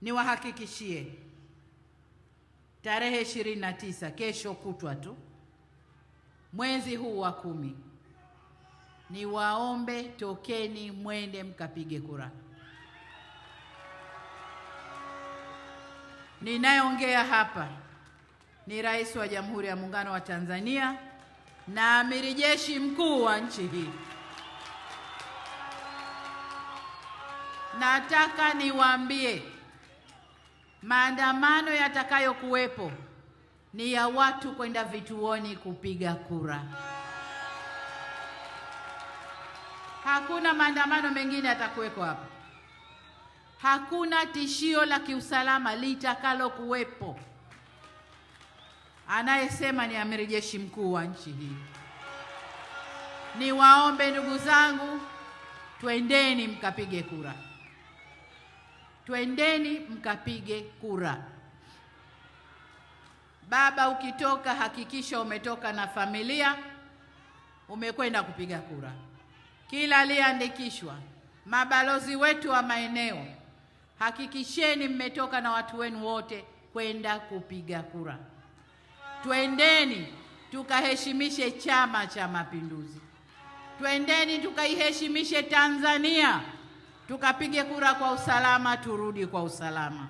niwahakikishie tarehe 29, kesho kutwa tu, mwezi huu wa 10, niwaombe tokeni mwende mkapige kura. Ninayeongea hapa ni Rais wa Jamhuri ya Muungano wa Tanzania na Amiri Jeshi Mkuu wa nchi hii. Nataka niwaambie, maandamano yatakayokuwepo ni ya watu kwenda vituoni kupiga kura. Hakuna maandamano mengine yatakuweko hapa. Hakuna tishio la kiusalama litakalo kuwepo. Anayesema ni Amiri Jeshi Mkuu wa nchi hii. Niwaombe ndugu zangu, twendeni mkapige kura. Twendeni mkapige kura. Baba, ukitoka hakikisha umetoka na familia, umekwenda kupiga kura. Kila aliyeandikishwa, mabalozi wetu wa maeneo, hakikisheni mmetoka na watu wenu wote kwenda kupiga kura. Twendeni tukaheshimishe Chama cha Mapinduzi. Twendeni tukaiheshimishe Tanzania. Tukapige kura kwa usalama, turudi kwa usalama.